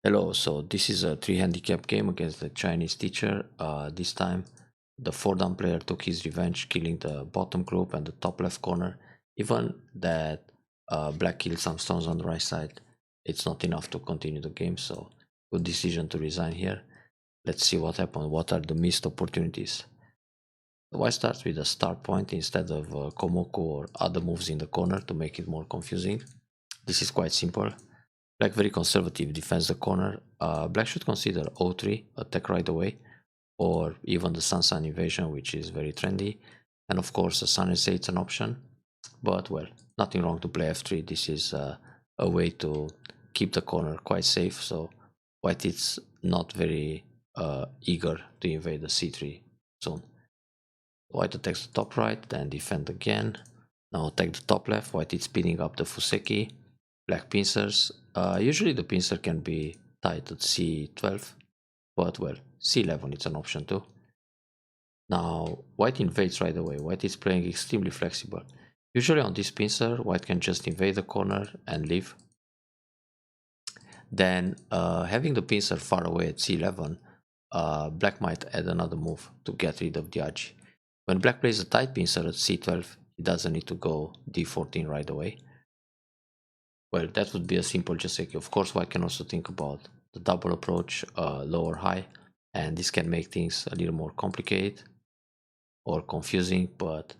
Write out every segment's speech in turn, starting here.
Hello, so this is a 3 handicap game against the Chinese teacher. This time the 4 down player took his revenge, killing the bottom group and the top left corner. Even that black killed some stones on the right side, it's not enough to continue the game, so good decision to resign here. Let's see what happened. What are the missed opportunities? The white starts with a start point instead of Komoku or other moves in the corner to make it more confusing. This is quite simple. Black very conservative, defends the corner. Black should consider O3, attack right away, or even the Sun invasion, which is very trendy. And of course, the Sun S8 is an option. But well, nothing wrong to play F3. This is a way to keep the corner quite safe. So white is not very eager to invade the C3 zone. White attacks the top right, then defend again. Now attack the top left. White is speeding up the Fuseki. Black pincers. Usually the pincer can be tied at C12, but well, C11 it's an option too. Now white invades right away. White is playing extremely flexible. Usually on this pincer, white can just invade the corner and leave. Then having the pincer far away at C11, black might add another move to get rid of the Aji. When black plays a tight pincer at C12, he doesn't need to go D14 right away. Well, that would be a simple Joseki. Of course, white can also think about the double approach, lower high, and this can make things a little more complicated or confusing, but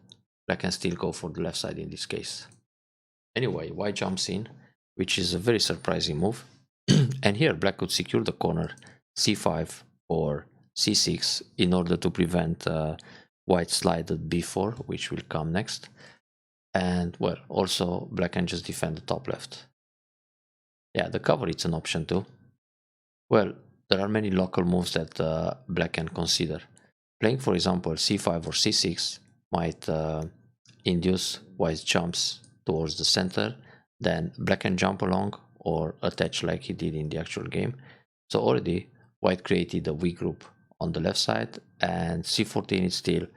black can still go for the left side in this case. Anyway, white jumps in, which is a very surprising move. And here black could secure the corner C5 or C6 in order to prevent white slide at B4, which will come next. And well, also black can just defend the top left. Yeah, the cover it's an option too. Well, there are many local moves that black can consider. Playing, for example, C5 or C6 might induce white jumps towards the center. Then black can jump along or attach like he did in the actual game. So already white created a weak group on the left side, and C14 is still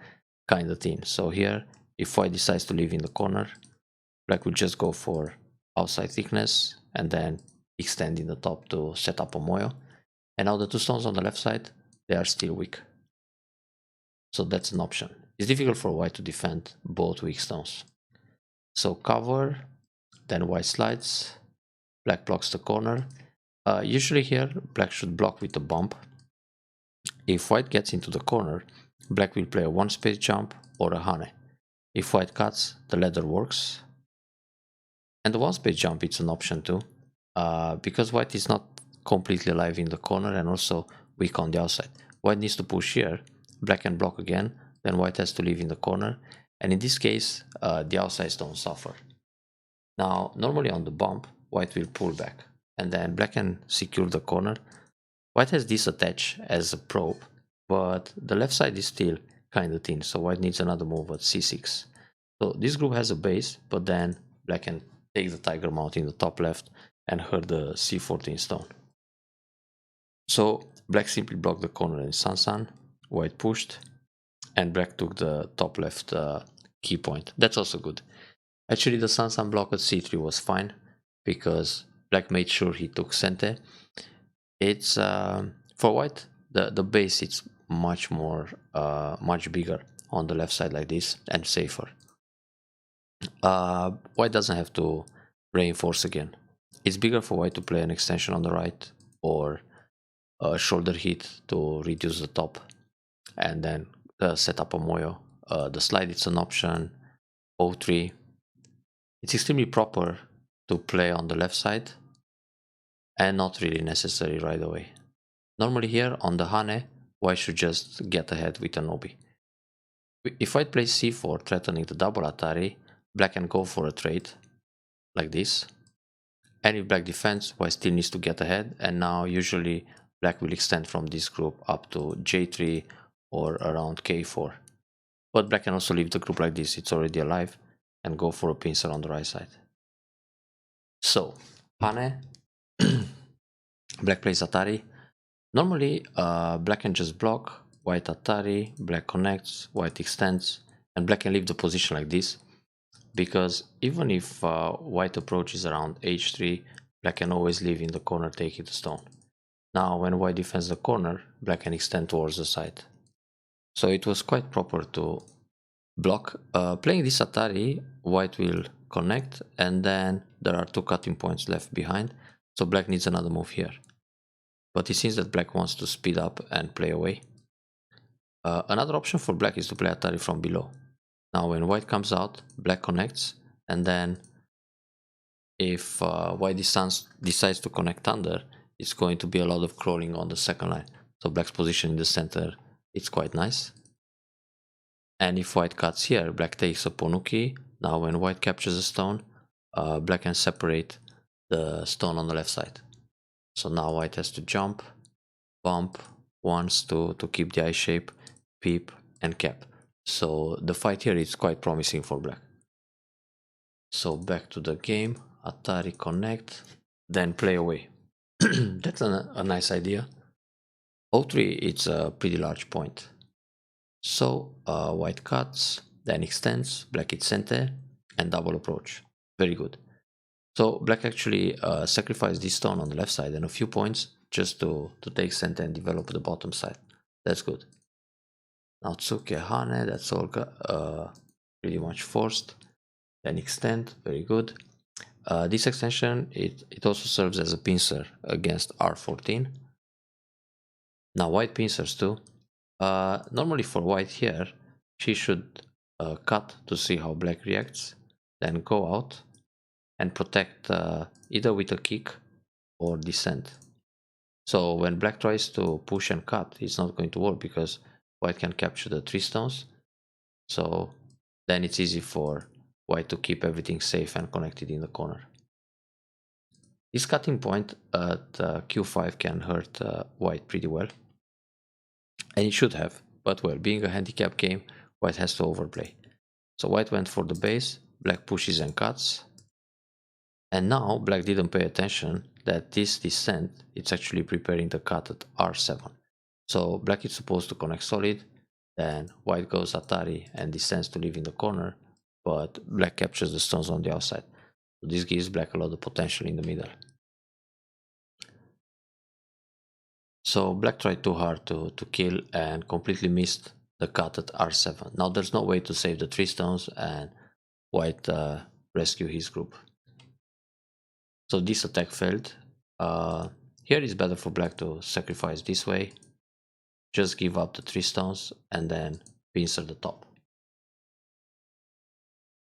kind of thin. So here, if white decides to leave in the corner, black will just go for outside thickness and then extend in the top to set up a moyo. And now the 2 stones on the left side, they are still weak. So that's an option. It's difficult for white to defend both weak stones. So cover, then white slides, black blocks the corner. Usually here, black should block with a bump. If white gets into the corner, black will play a 1-space jump or a hane. If white cuts, the ladder works. And the 1-space jump, it's an option too, because white is not completely alive in the corner and also weak on the outside. White needs to push here, black can block again, then white has to leave in the corner, and in this case, the outsides don't suffer. Now, normally on the bump, white will pull back, and then black can secure the corner. White has this attached as a probe, but the left side is still kind of thin, so white needs another move at C6. So this group has a base, but then black can take the tiger mount in the top left and hurt the C14 stone. So black simply blocked the corner in Sansan, white pushed, and black took the top left key point. That's also good. Actually, the Sansan block at C3 was fine because black made sure he took Sente. It's for white, the base it's much more much bigger on the left side like this and safer. White doesn't have to reinforce again. It's bigger for white to play an extension on the right or a shoulder hit to reduce the top and then set up a moyo. The slide it's an option. O3. It's extremely proper to play on the left side and not really necessary right away. Normally here on the hane, white should just get ahead with an obi. If white plays c4 threatening the double atari, black can go for a trade like this. And if black defends, white still needs to get ahead, and now usually black will extend from this group up to j3 or around k4. But black can also leave the group like this, it's already alive, and go for a pincer on the right side. So, hane, black plays atari. Normally, black can just block, white atari, black connects, white extends, and black can leave the position like this. Because even if white approaches around h3, black can always leave in the corner taking the stone. Now when white defends the corner, black can extend towards the side. So it was quite proper to block. Playing this Atari, white will connect, and then there are two cutting points left behind, so black needs another move here. But it seems that black wants to speed up and play away. Another option for black is to play Atari from below. Now when white comes out, black connects, and then if white decides to connect under, it's going to be a lot of crawling on the second line. So black's position in the center, it's quite nice. And if white cuts here, black takes a Ponuki. Now when white captures a stone, black can separate the stone on the left side. So now white has to jump, bump once to keep the eye shape, peep, and cap. So the fight here is quite promising for black. So back to the game, Atari connect, then play away. That's a nice idea. O3, it's a pretty large point. So white cuts, then extends, black hits center, and double approach. Very good. So black actually sacrificed this stone on the left side and a few points just to take center and develop the bottom side. That's good. Now Tsuke Hane, that's all pretty much forced. Then extend, very good. This extension, it also serves as a pincer against R14. Now white pincers too. Normally for white here, she should cut to see how black reacts, then go out and protect either with a kick or descent. So when black tries to push and cut, it's not going to work because white can capture the 3 stones. So then it's easy for white to keep everything safe and connected in the corner. This cutting point at Q5 can hurt white pretty well. And it should have, but well, being a handicap game, white has to overplay. So white went for the base, black pushes and cuts. And now black didn't pay attention that this descent, it's actually preparing the cut at R7. So black is supposed to connect solid, then white goes Atari and descends to leave in the corner, but black captures the stones on the outside. So this gives black a lot of potential in the middle. So black tried too hard to kill and completely missed the cut at R7. Now there's no way to save the 3 stones and white rescue his group. So this attack failed. Here it's better for black to sacrifice this way. Just give up the 3 stones and then pincer the top.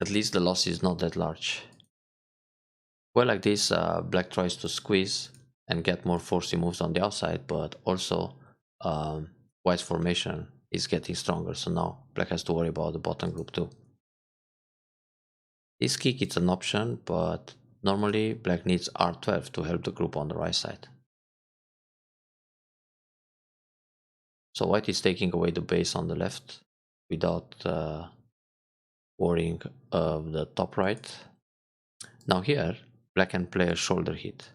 At least the loss is not that large. Well, like this, black tries to squeeze and get more forcey moves on the outside, but also white's formation is getting stronger, so now black has to worry about the bottom group too. This kick is an option, but normally black needs R12 to help the group on the right side. So white is taking away the base on the left without worrying of the top right. Now here, black can play a shoulder hit.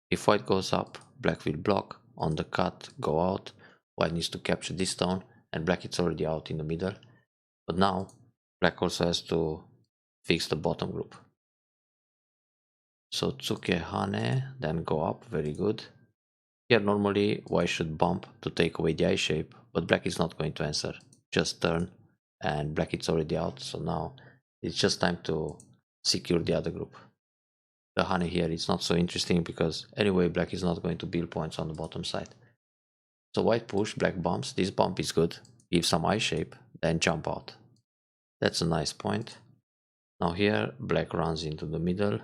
If white goes up, black will block, on the cut, go out, white needs to capture this stone, and black is already out in the middle. But now, black also has to fix the bottom group. So Tsuke Hane, then go up, very good. Here normally white should bump to take away the eye shape, but black is not going to answer. Just turn, and black is already out, so now it's just time to secure the other group. The Hane here is not so interesting because anyway black is not going to build points on the bottom side. So white push, black bumps. This bump is good, give some eye shape, then jump out. That's a nice point. Now here black runs into the middle.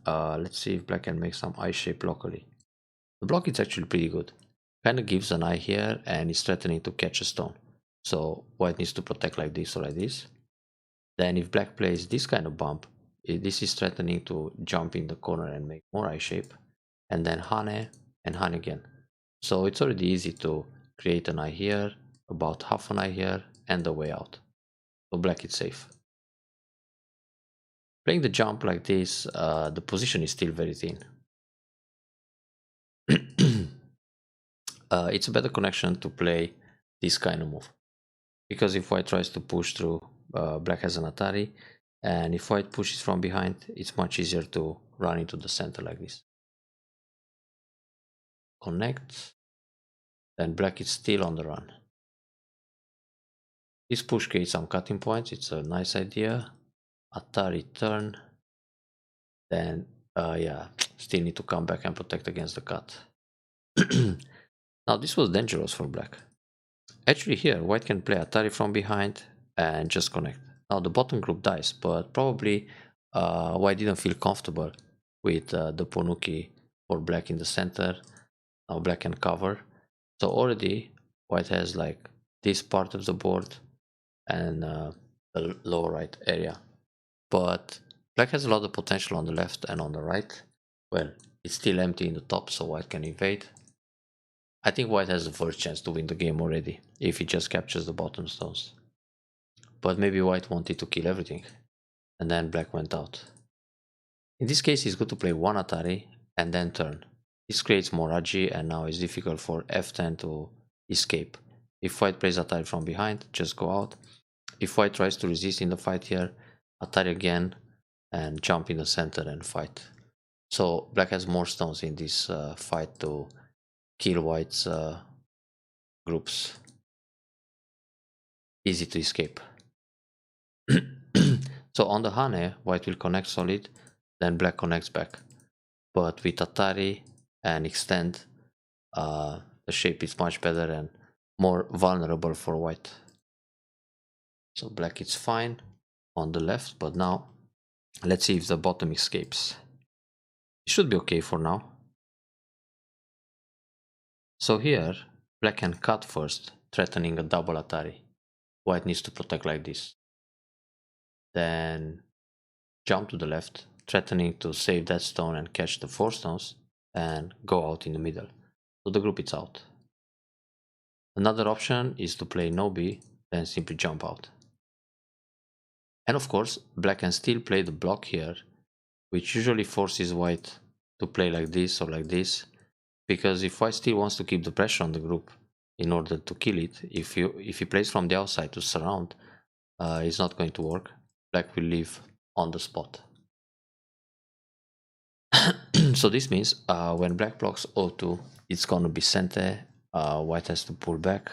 Let's see if black can make some eye shape locally. The block is actually pretty good. Kinda gives an eye here and is threatening to catch a stone. So white needs to protect like this or like this. Then if black plays this kind of bump, this is threatening to jump in the corner and make more eye shape. And then Hane and Hane again. So it's already easy to create an eye here, about half an eye here, and the way out. So black is safe. Playing the jump like this, the position is still very thin. It's a better connection to play this kind of move. Because if white tries to push through, black has an Atari. And if white pushes from behind, it's much easier to run into the center like this. Connect. then black is still on the run. This push creates some cutting points, it's a nice idea. Atari turn, then yeah, still need to come back and protect against the cut. Now this was dangerous for black. Actually here, white can play Atari from behind and just connect. Now the bottom group dies, but probably white didn't feel comfortable with the Ponuki for black in the center. Now black can cover. So already white has like this part of the board and the lower right area. But black has a lot of potential on the left and on the right. Well, it's still empty in the top, so white can invade. I think white has the first chance to win the game already, if he just captures the bottom stones. But maybe white wanted to kill everything, and then black went out. In this case, it's good to play one Atari and then turn. This creates more agi, and now it's difficult for f10 to escape. If white plays Atari from behind, just go out. If white tries to resist in the fight here, Atari again, and jump in the center and fight. So black has more stones in this fight to kill white's groups. Easy to escape. So on the Hane, white will connect solid, then black connects back. But with Atari and extend, the shape is much better and more vulnerable for white. So black is fine on the left, but now let's see if the bottom escapes. It should be okay for now. So here, black can cut first, threatening a double Atari. White needs to protect like this. Then jump to the left, threatening to save that stone and catch the 4 stones, and go out in the middle. So the group is out. Another option is to play no B, then simply jump out. And of course, black can still play the block here, which usually forces white to play like this or like this, because if white still wants to keep the pressure on the group in order to kill it, if he plays from the outside to surround, it's not going to work. Black will leave on the spot. So this means when black blocks O2, it's gonna be Sente. White has to pull back,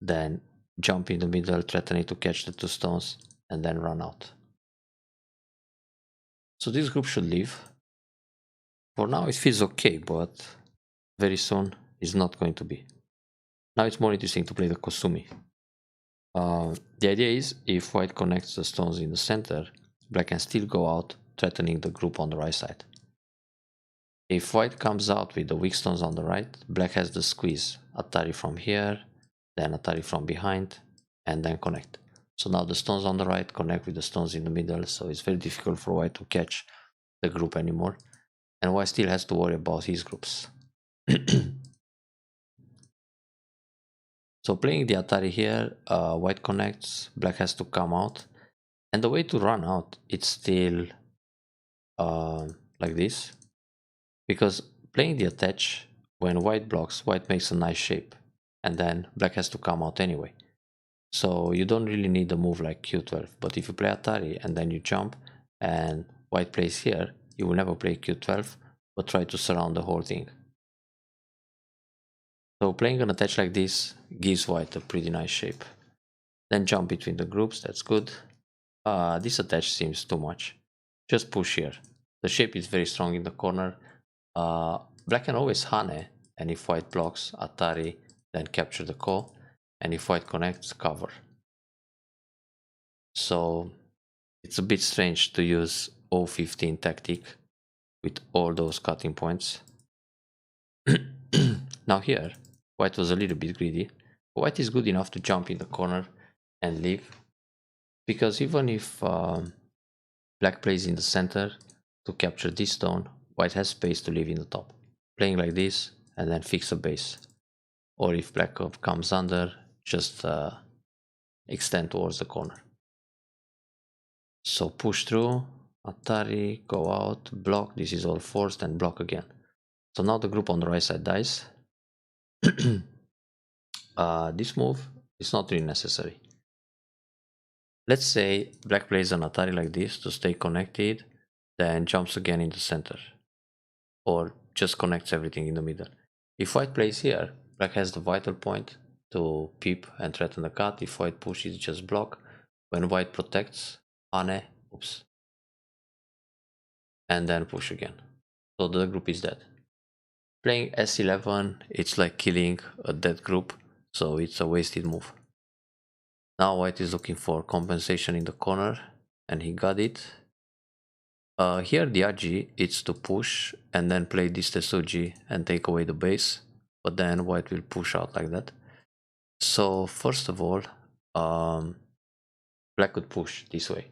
then jump in the middle, threatening to catch the 2 stones, and then run out. So this group should leave. For now it feels okay, but very soon it's not going to be. Now it's more interesting to play the Kosumi. The idea is, if white connects the stones in the center, black can still go out, threatening the group on the right side. If white comes out with the weak stones on the right, black has the squeeze. Atari from here, then Atari from behind, and then connect. So now the stones on the right connect with the stones in the middle, so it's very difficult for white to catch the group anymore. And white still has to worry about his groups. So playing the Atari here, white connects, black has to come out. And the way to run out, it's still like this. Because playing the attach, when white blocks, white makes a nice shape. And then black has to come out anyway. So you don't really need a move like Q12. But if you play Atari and then you jump and white plays here, you will never play Q12, but try to surround the whole thing. So playing an attach like this gives white a pretty nice shape. Then jump between the groups, that's good. This attach seems too much. Just push here. The shape is very strong in the corner. Black can always Hane, and if white blocks, Atari, then capture the ko, and if white connects, cover. So it's a bit strange to use O15 tactic with all those cutting points. Now here, white was a little bit greedy. White is good enough to jump in the corner and leave, because even if black plays in the center to capture this stone, white has space to leave in the top. Playing like this and then fix a base. Or if black comes under, just extend towards the corner. So push through, Atari, go out, block, this is all forced, and block again. So now the group on the right side dies. This move is not really necessary. Let's say black plays an Atari like this to stay connected, then jumps again in the center. Or just connects everything in the middle. If white plays here, black has the vital point to peep and threaten the cut. If white pushes, just block. When white protects, Hane, oops, and then push again. So the group is dead. Playing S11, it's like killing a dead group, so it's a wasted move. Now white is looking for compensation in the corner, and he got it. Here the Aji, it's to push and then play this Tesuji and take away the base, but then white will push out like that. So first of all, black could push this way.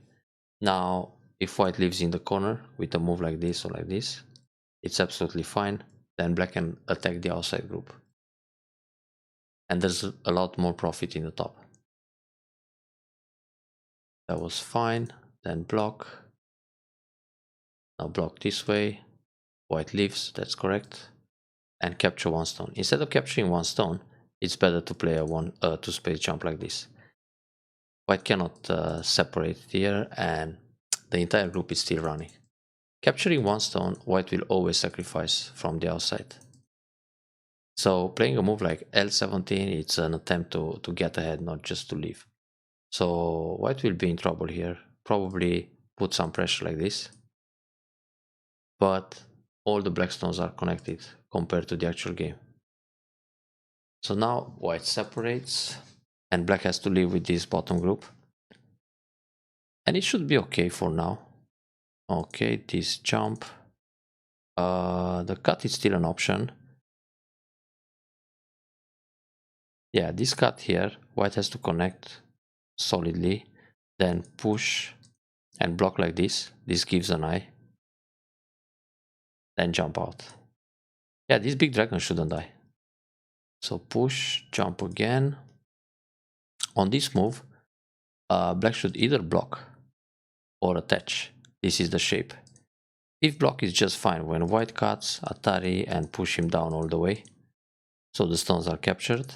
Now, if white lives in the corner with a move like this or like this, it's absolutely fine. Then black can attack the outside group. And there's a lot more profit in the top. That was fine. Then block. Now block this way. White leaves, that's correct. And capture one stone. Instead of capturing one stone, it's better to play a two space jump like this. White cannot separate here, and the entire group is still running. Capturing one stone, white will always sacrifice from the outside. So playing a move like L17, it's an attempt to get ahead, not just to leave. So white will be in trouble here, probably put some pressure like this. But all the black stones are connected compared to the actual game. So now white separates, and black has to live with this bottom group. And it should be okay for now. Okay, this jump. The cut is still an option. Yeah, this cut here, white has to connect solidly, then push and block like this. This gives an eye. Then jump out. Yeah, this big dragon shouldn't die. So push, jump again. On this move, black should either block or attach. This is the shape. If block is just fine, when white cuts, Atari and push him down all the way. So the stones are captured.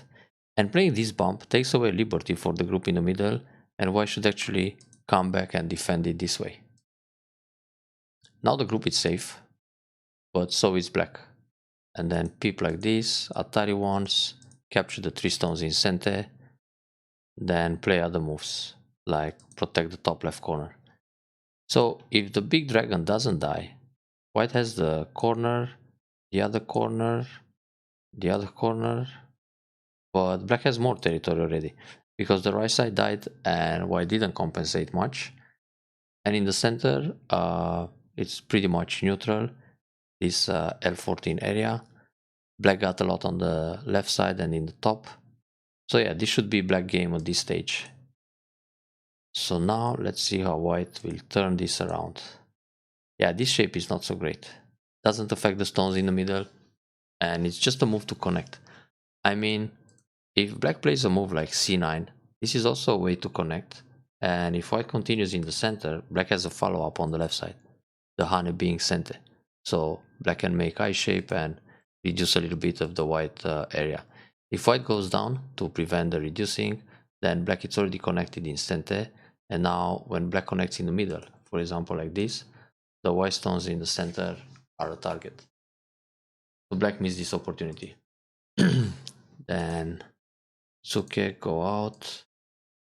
And playing this bump takes away liberty for the group in the middle, and white should actually come back and defend it this way. Now the group is safe, but so is black. And then peep like this, Atari once, capture the 3 stones in center, then play other moves, like protect the top left corner. So if the big dragon doesn't die, white has the corner, the other corner, the other corner, but black has more territory already, because the right side died and white didn't compensate much. And in the center, it's pretty much neutral, this L14 area. Black got a lot on the left side and in the top. So yeah, this should be black game at this stage. So now let's see how white will turn this around. Yeah, this shape is not so great. Doesn't affect the stones in the middle, and it's just a move to connect. I mean, if black plays a move like C9, this is also a way to connect. And if white continues in the center, black has a follow-up on the left side, the Hane being center. So black can make eye shape and reduce a little bit of the white area. If white goes down to prevent the reducing, then black is already connected in center. And now when black connects in the middle, for example like this, the white stones in the center are a target. So black missed this opportunity. Then Suke go out.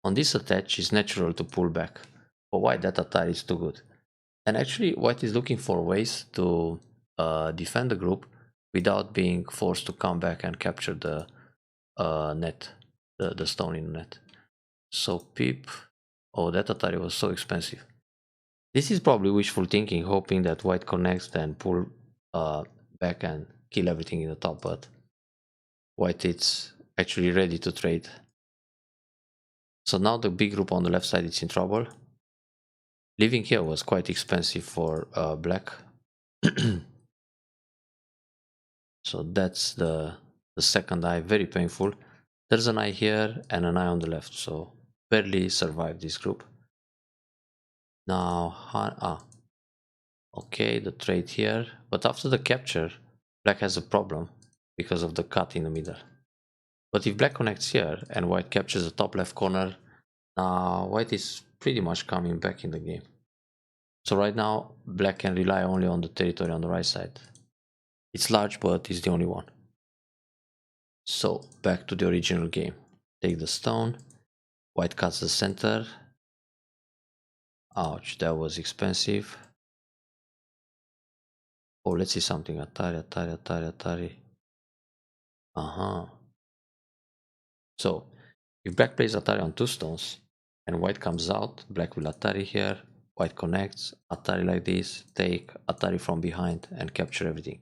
On this attach, it's natural to pull back. But white, that attack is too good. And actually, white is looking for ways to defend the group without being forced to come back and capture the net, the stone in the net. So peep. Oh, that Atari was so expensive. This is probably wishful thinking, hoping that white connects, then pull back and kill everything in the top, but white is actually ready to trade. So now the big group on the left side is in trouble. Living here was quite expensive for black. So that's the second eye, very painful. There's an eye here and an eye on the left, so barely survived this group. Now, okay, the trade here, but after the capture, black has a problem because of the cut in the middle. But if black connects here and white captures the top left corner, now white is pretty much coming back in the game. So right now, black can rely only on the territory on the right side. It's large, but it's the only one. So back to the original game. Take the stone. White cuts the center. Ouch, that was expensive. Oh, let's see something. Atari, Atari, Atari, Atari. So if black plays Atari on 2 stones and white comes out, black will Atari here, white connects, Atari like this, take Atari from behind and capture everything.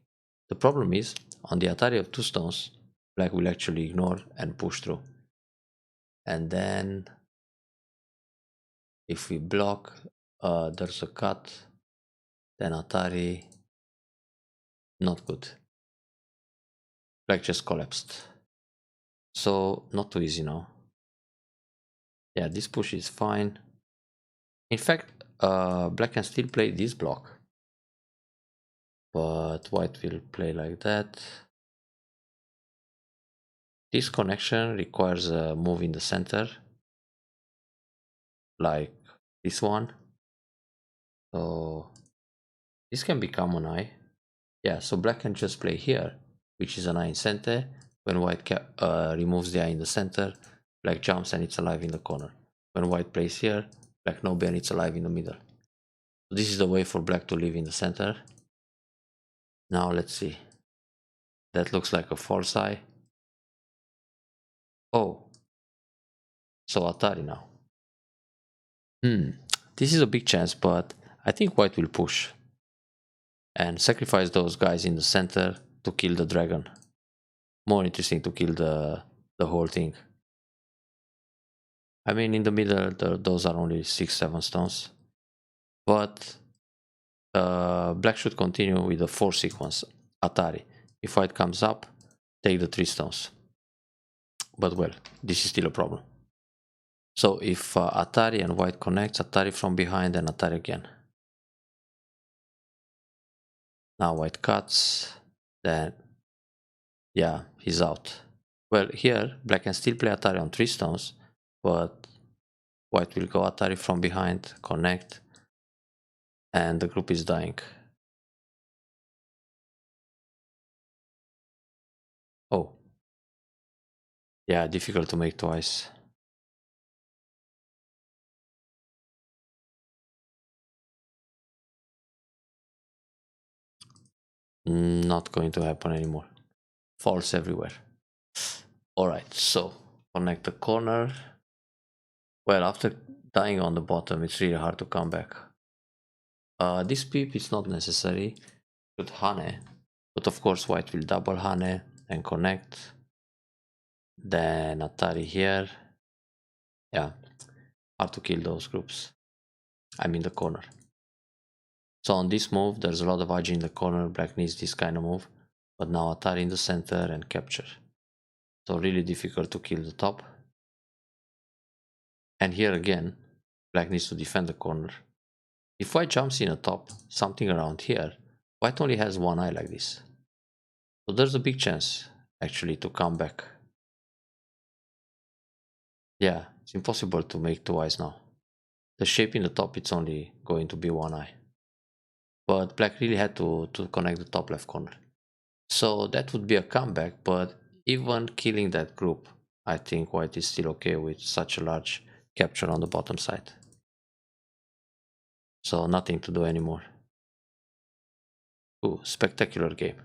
The problem is, on the Atari of 2 stones, black will actually ignore and push through. And then if we block, there's a cut, then Atari, not good. Black just collapsed. So not too easy now. Yeah, this push is fine. In fact, black can still play this block, but white will play like that. This connection requires a move in the center, like this one. So this can become an eye. Yeah, so black can just play here, which is an eye in center. When white removes the eye in the center, black jumps and it's alive in the corner. When white plays here, black no and it's alive in the middle. So this is the way for black to live in the center. Now let's see. That looks like a false eye. Oh, so Atari now. This is a big chance, but I think white will push and sacrifice those guys in the center to kill the dragon. More interesting to kill the whole thing. I mean, in the middle, those are only 6-7 stones. But black should continue with the 4 sequence, Atari. If white comes up, take the 3 stones. But well, this is still a problem. So if Atari and white connects, Atari from behind and Atari again. Now white cuts, then yeah, he's out. Well, here black can still play Atari on 3 stones, but white will go Atari from behind, connect, and the group is dying. Oh. Yeah, difficult to make twice. Not going to happen anymore. False everywhere. Alright, so connect the corner. Well, after dying on the bottom, it's really hard to come back. This peep is not necessary. Should Hane, but of course white will double Hane and connect. Then Atari here. Yeah, hard to kill those groups. I'm in the corner. So on this move, there's a lot of Agi in the corner. Black needs this kind of move. But now Atari in the center and capture. So really difficult to kill the top. And here again, black needs to defend the corner. If white jumps in a top, something around here, white only has one eye like this. So there's a big chance, actually, to come back. Yeah, it's impossible to make 2 eyes now. The shape in the top, it's only going to be 1 eye. But black really had to connect the top left corner. So that would be a comeback, but even killing that group, I think white is still okay with such a large capture on the bottom side. So nothing to do anymore. Ooh, spectacular game.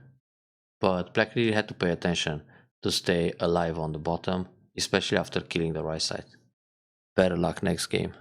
But black really had to pay attention to stay alive on the bottom, especially after killing the right side. Better luck next game.